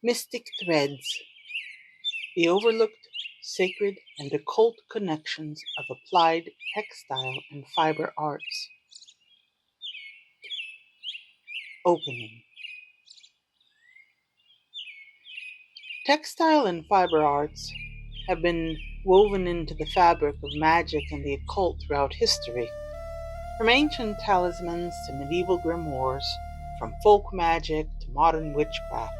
Mystic threads, the overlooked, sacred, and occult connections of applied textile and fiber arts. Opening. Textile and fiber arts have been woven into the fabric of magic and the occult throughout history. From ancient talismans to medieval grimoires, from folk magic to modern witchcraft,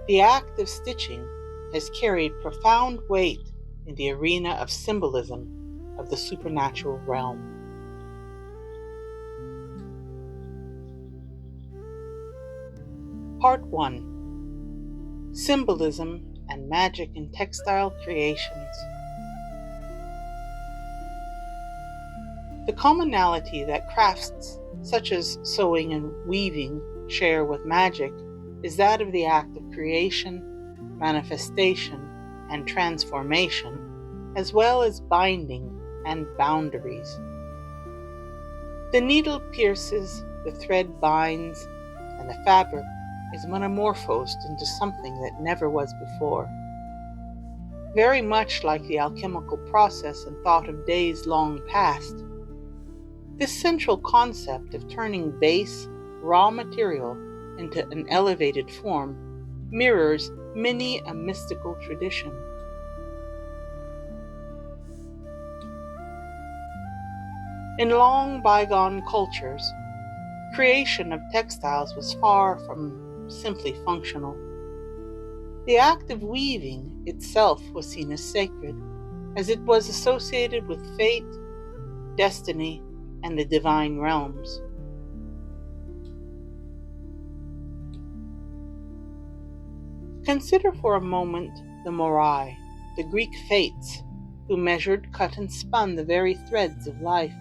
the act of stitching has carried profound weight in the arena of symbolism of the supernatural realm. Part 1. Symbolism and Magic in Textile Creations. The commonality that crafts such as sewing and weaving share with magic is that of the act of creation, manifestation, and transformation, as well as binding and boundaries. The needle pierces, the thread binds, and the fabric is metamorphosed into something that never was before. Very much like the alchemical process and thought of days long past, this central concept of turning base, raw material into an elevated form mirrors many a mystical tradition. In long bygone cultures, creation of textiles was far from simply functional. The act of weaving itself was seen as sacred, as it was associated with fate, destiny, and the divine realms. Consider for a moment the Morai, the Greek fates, who measured, cut, and spun the very threads of life.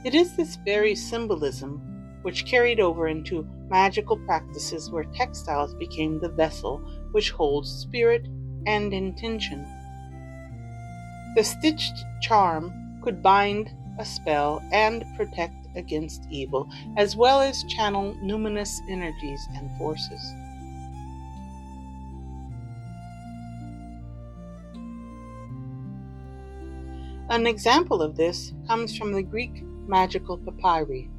It is this very symbolism which carried over into magical practices where textiles became the vessel which holds spirit and intention. The stitched charm could bind a spell and protect against evil, as well as channel numinous energies and forces. An example of this comes from the Greek magical Papyri,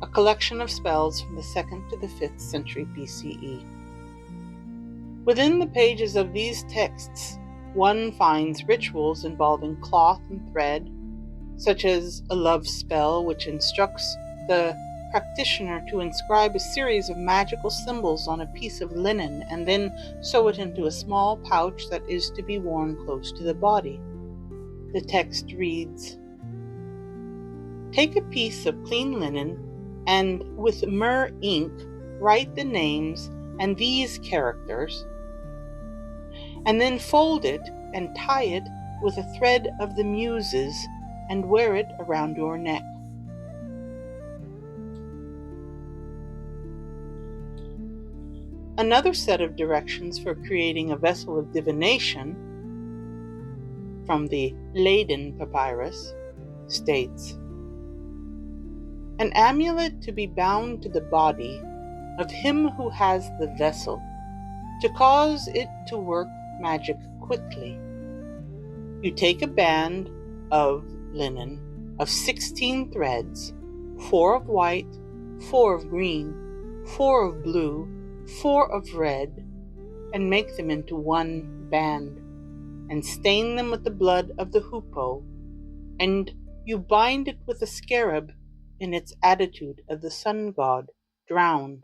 a collection of spells from the 2nd to the 5th century BCE. Within the pages of these texts, one finds rituals involving cloth and thread, such as a love spell which instructs the practitioner to inscribe a series of magical symbols on a piece of linen and then sew it into a small pouch that is to be worn close to the body. The text reads, "Take a piece of clean linen and with myrrh ink write the names and these characters, and then fold it and tie it with a thread of the muses and wear it around your neck." Another set of directions for creating a vessel of divination from the Leiden Papyrus states, "An amulet to be bound to the body of him who has the vessel, to cause it to work magic quickly. You take a band of linen of 16 threads, 4 of white, 4 of green, 4 of blue, 4 of red, and make them into one band, and stain them with the blood of the hoopoe, and you bind it with a scarab in its attitude of the sun god, drowned,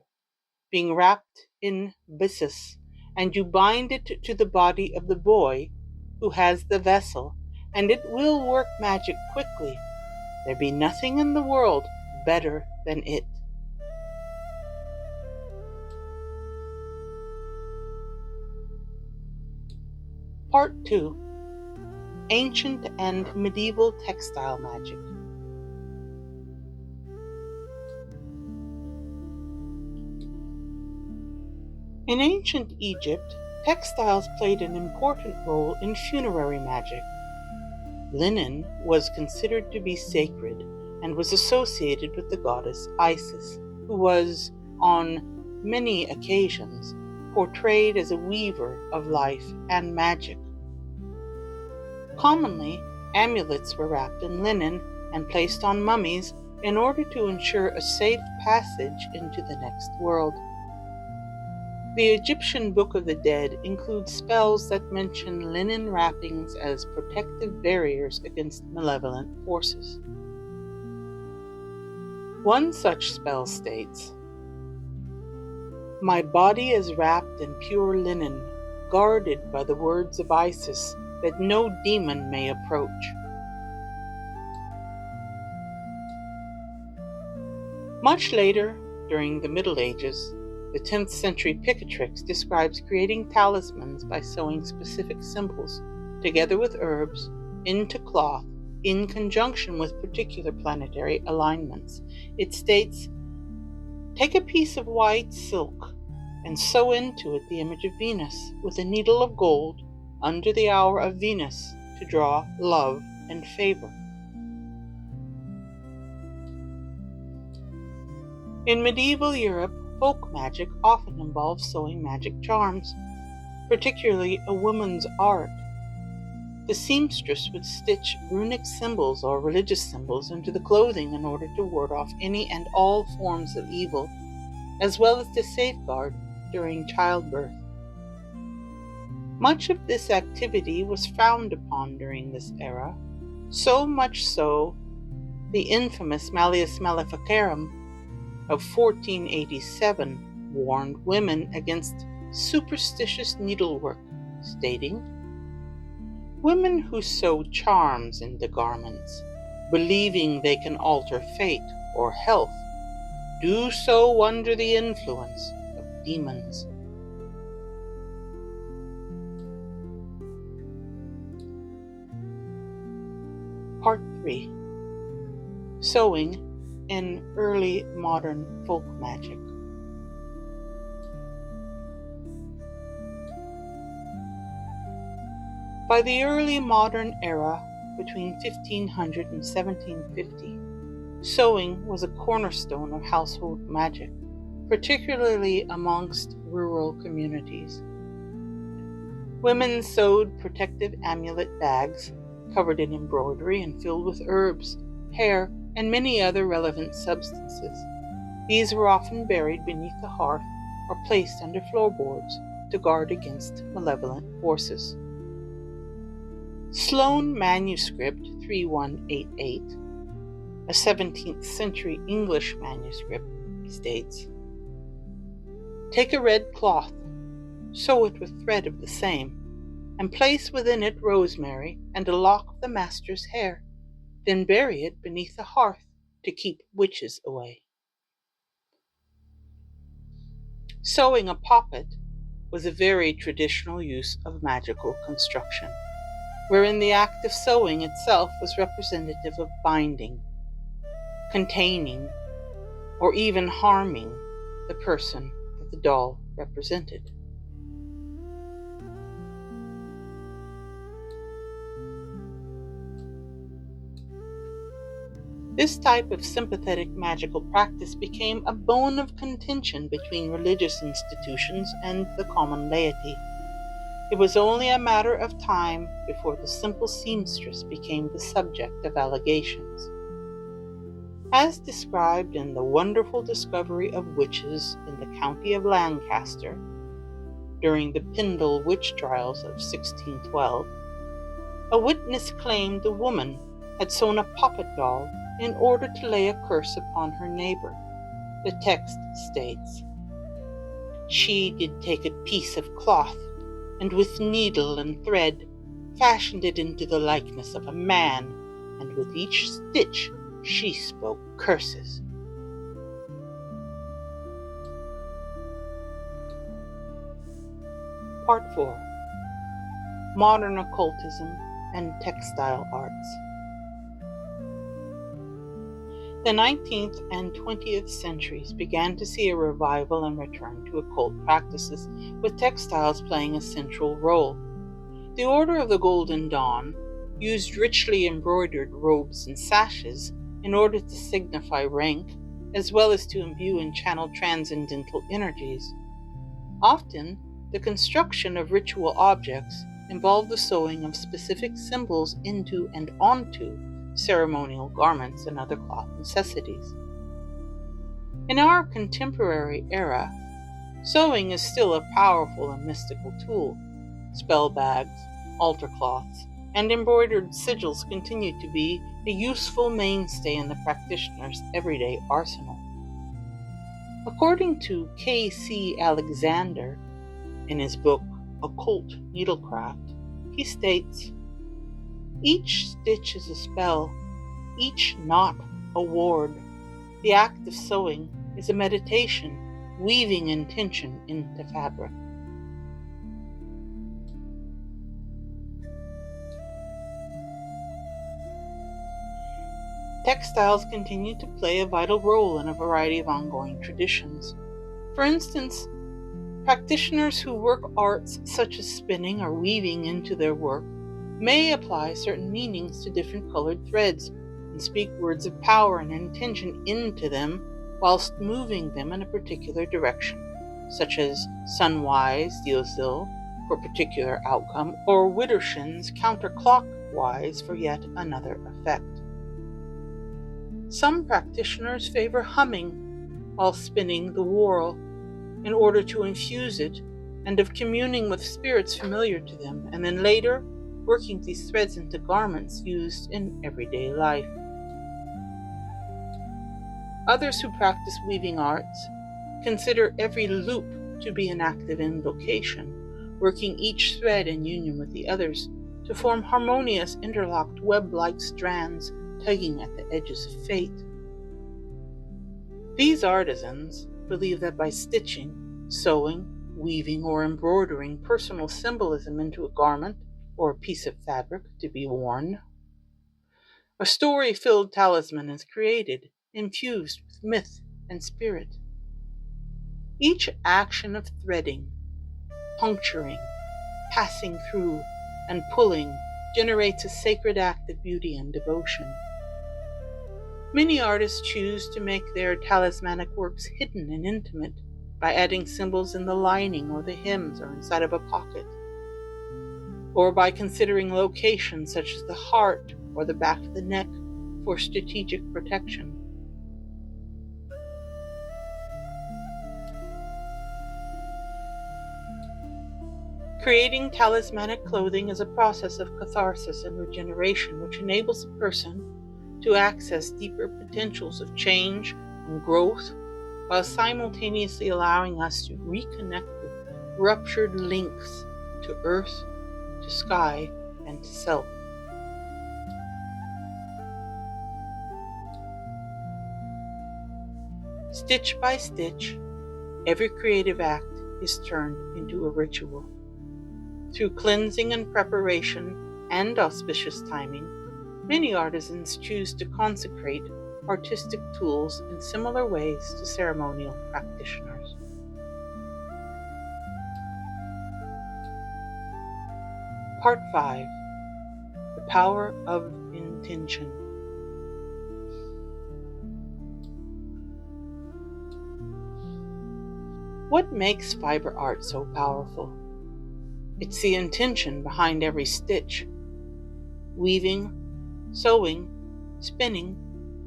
being wrapped in byssus, and you bind it to the body of the boy who has the vessel, and it will work magic quickly. There be nothing in the world better than it." Part 2. Ancient and Medieval Textile Magic. In ancient Egypt, textiles played an important role in funerary magic. Linen was considered to be sacred and was associated with the goddess Isis, who was, on many occasions, portrayed as a weaver of life and magic. Commonly, amulets were wrapped in linen and placed on mummies in order to ensure a safe passage into the next world. The Egyptian Book of the Dead includes spells that mention linen wrappings as protective barriers against malevolent forces. One such spell states, "My body is wrapped in pure linen, guarded by the words of Isis, that no demon may approach." Much later, during the Middle Ages, the 10th century Picatrix describes creating talismans by sewing specific symbols, together with herbs, into cloth in conjunction with particular planetary alignments. It states, "Take a piece of white silk and sew into it the image of Venus with a needle of gold under the hour of Venus to draw love and favor." In medieval Europe, folk magic often involves sewing magic charms, particularly a woman's art. The seamstress would stitch runic symbols or religious symbols into the clothing in order to ward off any and all forms of evil, as well as to safeguard during childbirth. Much of this activity was frowned upon during this era, so much so the infamous Malleus Maleficarum of 1487 warned women against superstitious needlework, stating, "Women who sew charms into garments, believing they can alter fate or health, do so under the influence of demons." Part 3. Sewing in early modern folk magic. By the early modern era, between 1500 and 1750, sewing was a cornerstone of household magic, particularly amongst rural communities. Women sewed protective amulet bags, covered in embroidery and filled with herbs, hair, and many other relevant substances. These were often buried beneath the hearth or placed under floorboards to guard against malevolent forces. Sloane Manuscript 3188, a 17th century English manuscript, states, "Take a red cloth, sew it with thread of the same, and place within it rosemary and a lock of the master's hair. Then bury it beneath the hearth to keep witches away." Sewing a poppet was a very traditional use of magical construction, wherein the act of sewing itself was representative of binding, containing, or even harming the person that the doll represented. This type of sympathetic magical practice became a bone of contention between religious institutions and the common laity. It was only a matter of time before the simple seamstress became the subject of allegations. As described in the wonderful discovery of witches in the county of Lancaster during the Pindle witch trials of 1612, a witness claimed a woman had sewn a poppet doll in order to lay a curse upon her neighbor. The text states, "She did take a piece of cloth, and with needle and thread fashioned it into the likeness of a man, and with each stitch she spoke curses." Part 4. Modern Occultism and Textile Arts. The 19th and 20th centuries began to see a revival and return to occult practices, with textiles playing a central role. The Order of the Golden Dawn used richly embroidered robes and sashes in order to signify rank, as well as to imbue and channel transcendental energies. Often, the construction of ritual objects involved the sewing of specific symbols into and onto ceremonial garments and other cloth necessities. In our contemporary era, sewing is still a powerful and mystical tool. Spell bags, altar cloths, and embroidered sigils continue to be a useful mainstay in the practitioner's everyday arsenal. According to K.C. Alexander, in his book Occult Needlecraft, he states, "Each stitch is a spell, each knot a ward. The act of sewing is a meditation, weaving intention into fabric." Textiles continue to play a vital role in a variety of ongoing traditions. For instance, practitioners who work arts such as spinning or weaving into their work may apply certain meanings to different colored threads and speak words of power and intention into them whilst moving them in a particular direction, such as sunwise Diosil for a particular outcome, or widdershins counterclockwise for yet another effect. Some practitioners favor humming while spinning the whorl in order to infuse it, and of communing with spirits familiar to them, and then later working these threads into garments used in everyday life. Others who practice weaving arts consider every loop to be an active invocation, working each thread in union with the others to form harmonious interlocked web-like strands tugging at the edges of fate. These artisans believe that by stitching, sewing, weaving, or embroidering personal symbolism into a garment or a piece of fabric to be worn, a story-filled talisman is created, infused with myth and spirit. Each action of threading, puncturing, passing through, and pulling generates a sacred act of beauty and devotion. Many artists choose to make their talismanic works hidden and intimate by adding symbols in the lining or the hems or inside of a pocket, or by considering locations such as the heart or the back of the neck for strategic protection. Creating talismanic clothing is a process of catharsis and regeneration which enables a person to access deeper potentials of change and growth, while simultaneously allowing us to reconnect with ruptured links to earth, to sky, and to self. Stitch by stitch, every creative act is turned into a ritual. Through cleansing and preparation and auspicious timing, many artisans choose to consecrate artistic tools in similar ways to ceremonial practitioners. Part 5. The Power of Intention. What makes fiber art so powerful? It's the intention behind every stitch. Weaving, sewing, spinning,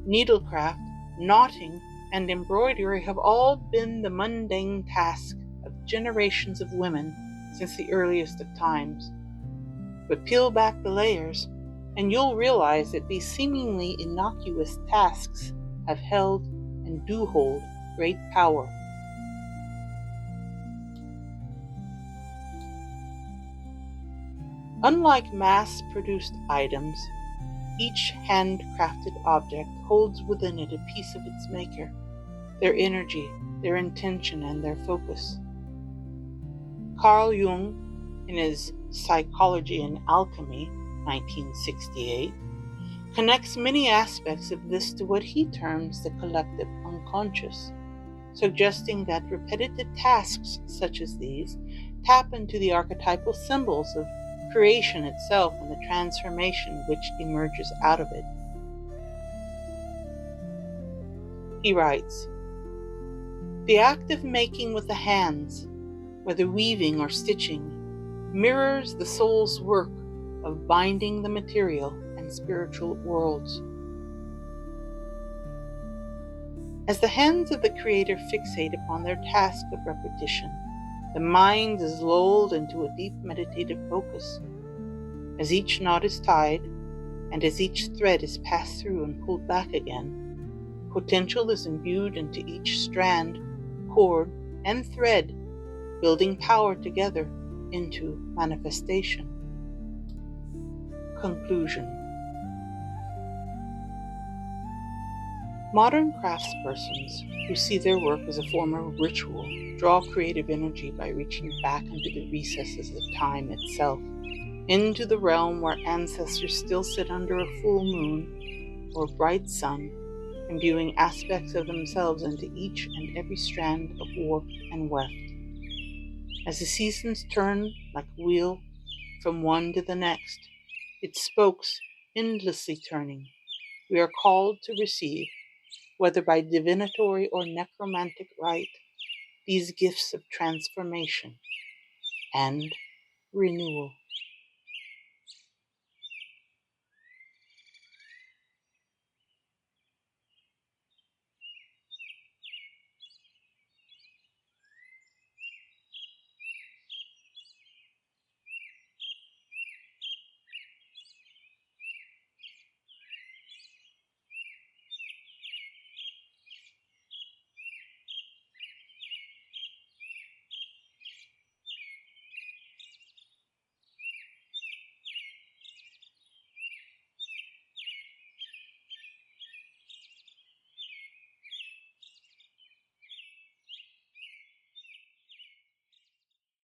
needlecraft, knotting, and embroidery have all been the mundane task of generations of women since the earliest of times. But peel back the layers, and you'll realize that these seemingly innocuous tasks have held and do hold great power. Unlike mass-produced items, each handcrafted object holds within it a piece of its maker, their energy, their intention, and their focus. Carl Jung, in his Psychology and Alchemy, 1968, connects many aspects of this to what he terms the collective unconscious, suggesting that repetitive tasks such as these tap into the archetypal symbols of creation itself and the transformation which emerges out of it. He writes, "The act of making with the hands, whether weaving or stitching, mirrors the soul's work of binding the material and spiritual worlds. As the hands of the Creator fixate upon their task of repetition, the mind is lulled into a deep meditative focus. As each knot is tied, and as each thread is passed through and pulled back again, potential is imbued into each strand, cord, and thread, building power together into manifestation." Conclusion. Modern craftspersons who see their work as a form of ritual draw creative energy by reaching back into the recesses of time itself, into the realm where ancestors still sit under a full moon or bright sun, imbuing aspects of themselves into each and every strand of warp and weft. As the seasons turn like a wheel from one to the next, its spokes endlessly turning, we are called to receive, whether by divinatory or necromantic rite, these gifts of transformation and renewal.